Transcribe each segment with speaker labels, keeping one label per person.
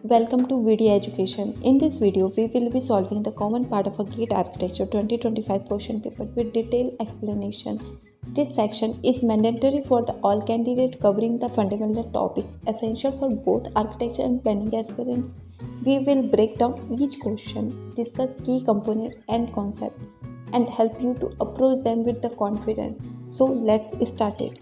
Speaker 1: Welcome to VD Education. In this video, we will be solving the common part of a GATE Architecture 2025 question paper with detailed explanation. This section is mandatory for all candidates covering the fundamental topics essential for both architecture and planning aspirants. We will break down each question, discuss key components and concepts, and help you to approach them with the confidence. So let's start it.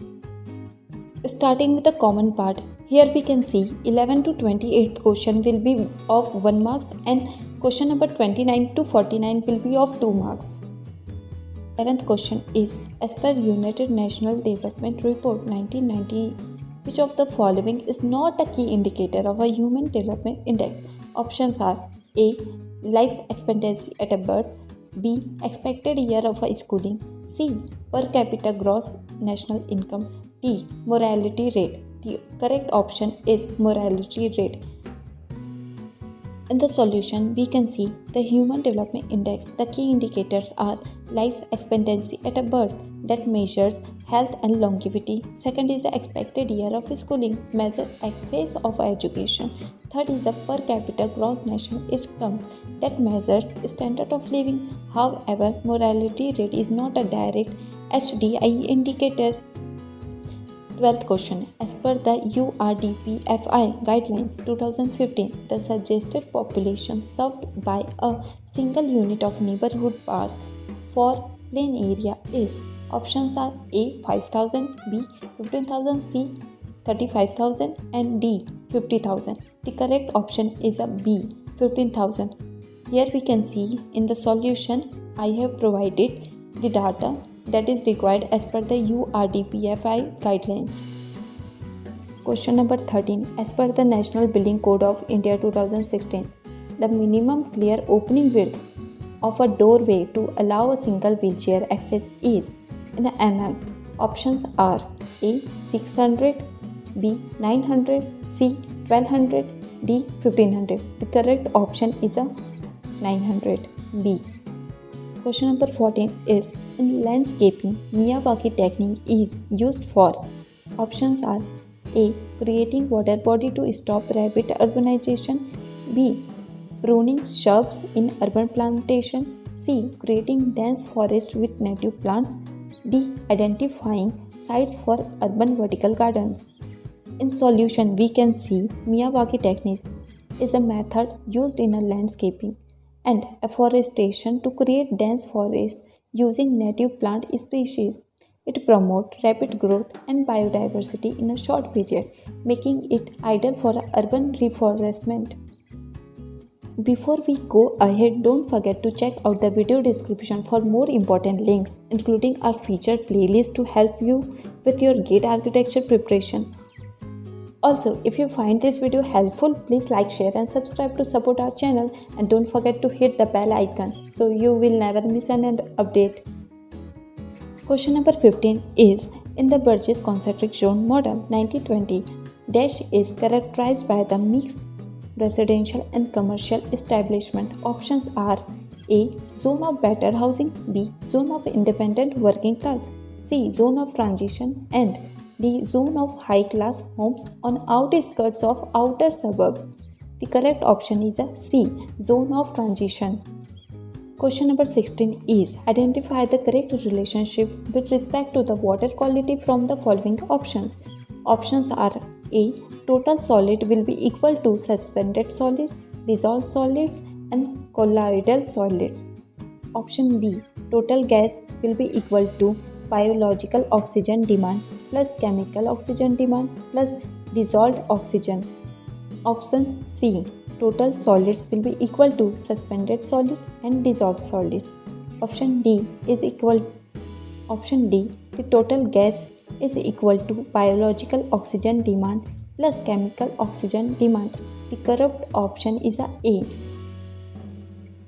Speaker 1: Starting with the common part, here we can see 11 to 28th question will be of 1 marks and question number 29 to 49 will be of 2 marks. 11th question is, as per United Nations Development Report 1990, which of the following is not a key indicator of a Human Development Index? Options are A. Life expectancy at a birth, B. Expected year of a schooling, C. Per capita gross national income, D. Mortality rate. The correct option is mortality rate. In the solution, we can see the Human Development Index. The key indicators are life expectancy at a birth, that measures health and longevity. Second is the expected year of schooling, measures access of education. Third is the per capita gross national income, that measures standard of living. However, mortality rate is not a direct HDI indicator. 12th question. As per the URDPFI guidelines 2015, the suggested population served by a single unit of neighborhood park for plain area is. Options are A. 5,000, B. 15,000, C. 35,000 and D. 50,000. The correct option is a B. 15,000. Here we can see in the solution I have provided the data that is required as per the URDPFI guidelines. Question number 13. As per the National Building Code of India 2016, the minimum clear opening width of a doorway to allow a single wheelchair access is in mm. Options are A. 600, B. 900, C. 1200, D. 1500. The correct option is a 900, B. Question number 14 is, in landscaping, Miyawaki technique is used for. Options are A. Creating water body to stop rapid urbanization, B. Pruning shrubs in urban plantation, C. Creating dense forest with native plants, D. Identifying sites for urban vertical gardens. In solution, we can see Miyawaki technique is a method used in a landscaping and afforestation to create dense forests using native plant species. It promotes rapid growth and biodiversity in a short period, making it ideal for urban reforestation. Before we go ahead, don't forget to check out the video description for more important links, including our featured playlist to help you with your GATE architecture preparation. Also, if you find this video helpful, please like, share and subscribe to support our channel, and don't forget to hit the bell icon so you will never miss an update. Question number 15 is, in the Burgess Concentric Zone Model 1920, Dash is characterized by the mixed residential and commercial establishment. Options are A. Zone of better housing, B. Zone of independent working class, C. Zone of transition, and D. Zone of high-class homes on outskirts of outer suburb. The correct option is a C. Zone of transition. Question number 16 is, identify the correct relationship with respect to the water quality from the following options. Options are A. Total solid will be equal to suspended solid, dissolved solids and colloidal solids. Option B. Total gas will be equal to biological oxygen demand plus chemical oxygen demand plus dissolved oxygen. Option C. Total solids will be equal to suspended solid and dissolved solid. Option D. The total gas is equal to biological oxygen demand plus chemical oxygen demand. The correct option is A.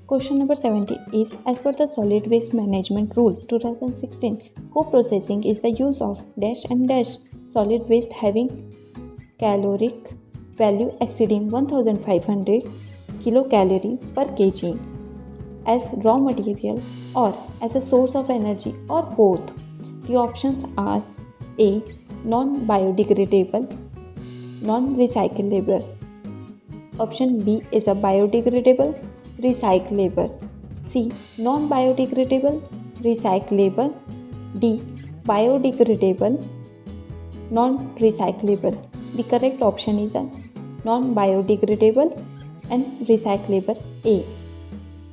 Speaker 1: Question number 17 is, as per the Solid Waste Management Rule 2016, co-processing is the use of dash and dash solid waste having caloric value exceeding 1500 kilocalorie per kg as raw material or as a source of energy or both. The options are A. Non-biodegradable, non-recyclable, Option B is a biodegradable, recyclable. C. Non-biodegradable, recyclable. D. Biodegradable, non-recyclable. The correct option is a non-biodegradable and recyclable A.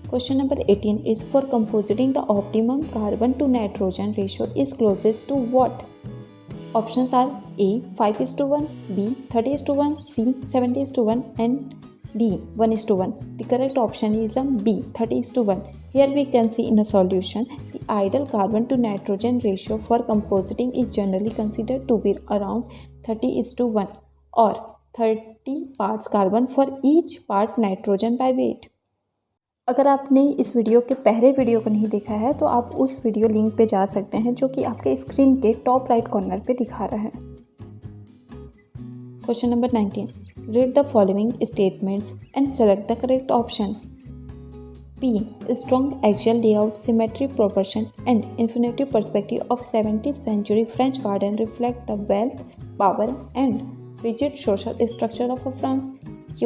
Speaker 1: Question number 18 is for compositing the optimum carbon to nitrogen ratio is closest to what? Options are A 5:1, B 30:1, C 70:1 and D 1:1. The correct option is B 30:1. Here we can see in a solution the ideal carbon to nitrogen ratio for compositing is generally considered to be around 30:1 or 30 parts carbon for each part nitrogen by weight. अगर आपने इस video के पहले video को नहीं देखा है तो आप उस वीडियो लिंक पे जा सकते हैं जो कि आपके स्क्रीन के टॉप राइट कॉर्नर पे दिखा रहा है। Question number 19, read the following statements and select the correct option. P. Strong axial layout, symmetry, proportion and infinitive perspective of 17th century French garden reflect the wealth, power and rigid social structure of France. Q.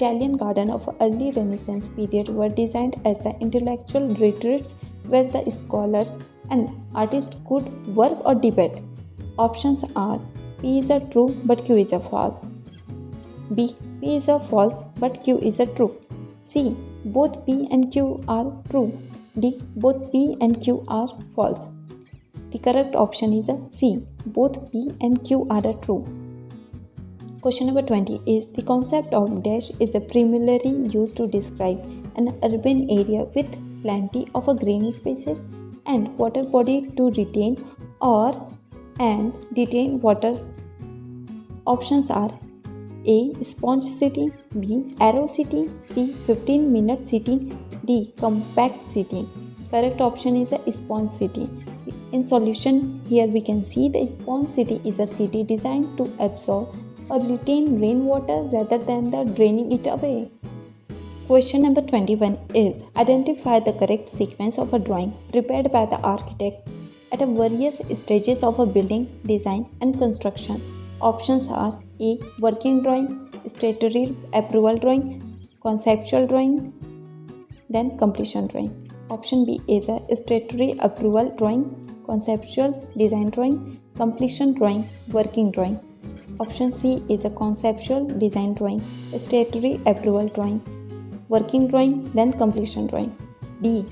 Speaker 1: Italian garden of early Renaissance period were designed as the intellectual retreats where the scholars and artists could work or debate. Options are P is a true but Q is a false. B. P is a false but Q is a true. C. Both P and Q are true. D. Both P and Q are false. The correct option is a C. Both P and Q are true. Question number 20 is the concept of dash is primarily used to describe an urban area with plenty of green spaces and water body to retain or and detain water. Options are A. Sponge city, B. Arrow city, C. 15-minute city, D. Compact city. Correct option is a sponge city. In solution, here we can see the sponge city is a city designed to absorb or retain rainwater rather than the draining it away. Question number 21 is identify the correct sequence of a drawing prepared by the architect at various stages of a building design and construction. Options are A. Working drawing, statutory approval drawing, conceptual drawing, then completion drawing. Option B is a statutory approval drawing, conceptual design drawing, completion drawing, working drawing. Option C is a conceptual design drawing, statutory approval drawing, working drawing, then completion drawing. D.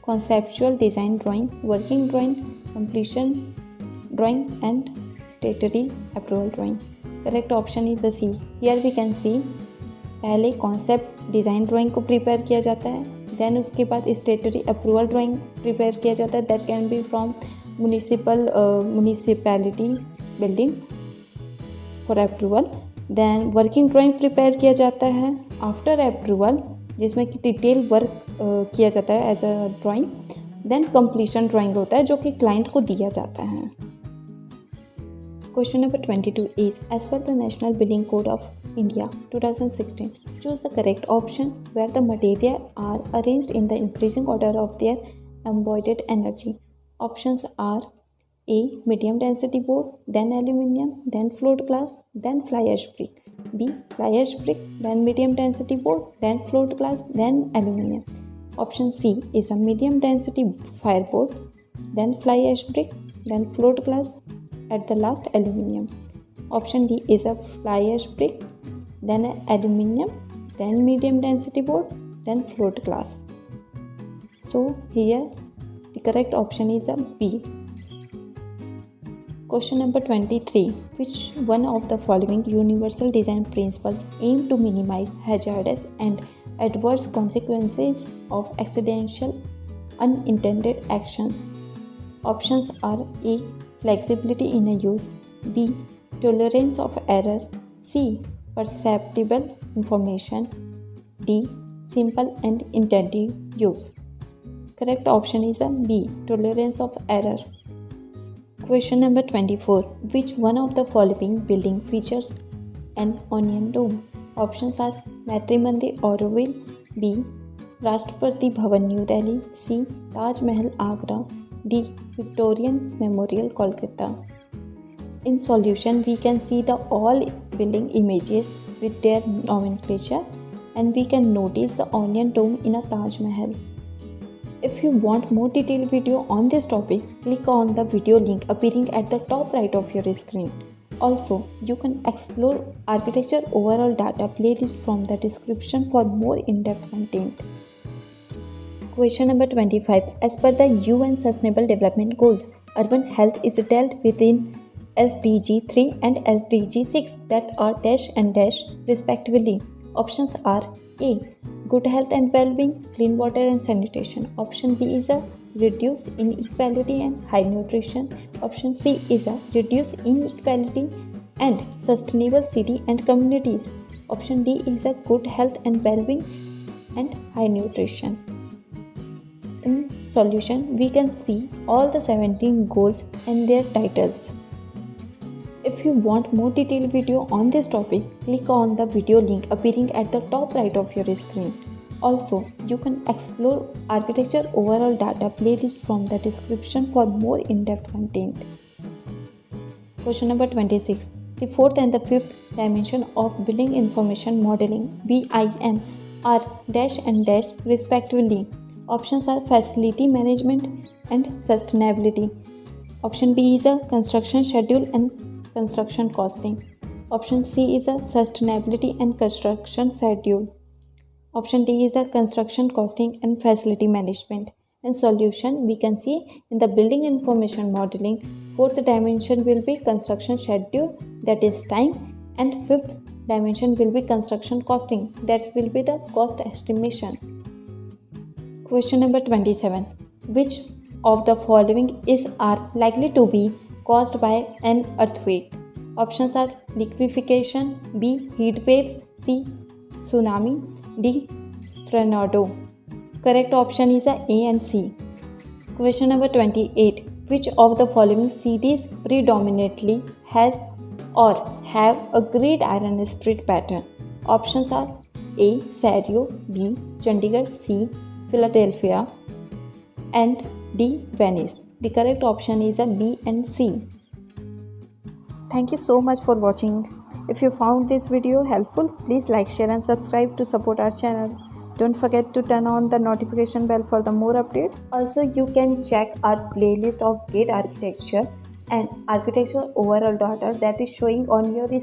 Speaker 1: Conceptual design drawing, working drawing, completion drawing and statutory approval drawing. Correct option is the C. Here we can see पहले concept design drawing को prepare किया जाता है, then उसके बाद स्टेटरी approval drawing prepare किया जाता है, that can be from municipality building for approval. Then working drawing prepare किया जाता है आफ्टर अप्रूवल जिसमें कि डिटेल वर्क किया जाता है as a drawing. Then completion drawing होता है जो कि क्लाइंट को दिया जाता है. Question number 22 is as per the National Building Code of India 2016, choose the correct option where the material are arranged in the increasing order of their embodied energy. Options are A. Medium density board, then aluminium, then float glass, then fly ash brick. B. Fly ash brick, then medium density board, then float glass, then aluminium. Option C is a medium density fireboard, then fly ash brick, then float glass, at the last aluminium. Option D is a fly ash brick, then aluminium, then medium density board, then float glass. So here the correct option is a B. Question number 23. Which one of the following universal design principles aim to minimize hazardous and adverse consequences of accidental unintended actions? Options are A. Flexibility in a use, B. Tolerance of error, C. Perceptible information, D. Simple and intended use. Correct option is a B. Tolerance of error. Question number 24. Which one of the following building features an onion dome? Options are Maitri Mandir, Auroville, B. Rashtrapati Bhavan, New Delhi, C. Taj Mahal, Agra, D. Victorian Memorial, Kolkata. In solution, we can see the all building images with their nomenclature, and we can notice the onion dome in a Taj Mahal. If you want more detailed video on this topic, click on the video link appearing at the top right of your screen. Also, you can explore architecture overall data playlist from the description for more in-depth content. Question number 25. As per the UN Sustainable Development Goals, urban health is dealt within SDG 3 and SDG 6 that are dash and dash respectively. Options are A. Good health and well-being, clean water and sanitation. Option B is a reduce inequality and high nutrition. Option C is a reduce inequality and sustainable city and communities. Option D is a good health and well-being and high nutrition. In solution, we can see all the 17 goals and their titles. If you want more detailed video on this topic, click on the video link appearing at the top right of your screen. Also, you can explore architecture overall data playlist from the description for more in-depth content. Question number 26. The fourth and the fifth dimension of building information modeling BIM are dash and dash respectively. Options are facility management and sustainability. Option B is a construction schedule and construction costing. Option C is a sustainability and construction schedule. Option D is a construction costing and facility management. In solution, we can see in the building information modeling, fourth dimension will be construction schedule, that is time, and fifth dimension will be construction costing, that will be the cost estimation. Question number 27. Which of the following are likely to be caused by an earthquake? Options are liquefaction, B. heat waves, C. tsunami, D. tornado. Correct option is A and C. Question number 28. Which of the following cities predominantly has or have a gridiron street pattern? Options are A. Sario, B. Chandigarh, C. Philadelphia, and D. Venice. The correct option is a B and C. Thank you so much for watching. If you found this video helpful, please like, share and subscribe to support our channel. Don't forget to turn on the notification bell for the more updates. Also, you can check our playlist of GATE architecture and architecture overall data that is showing on your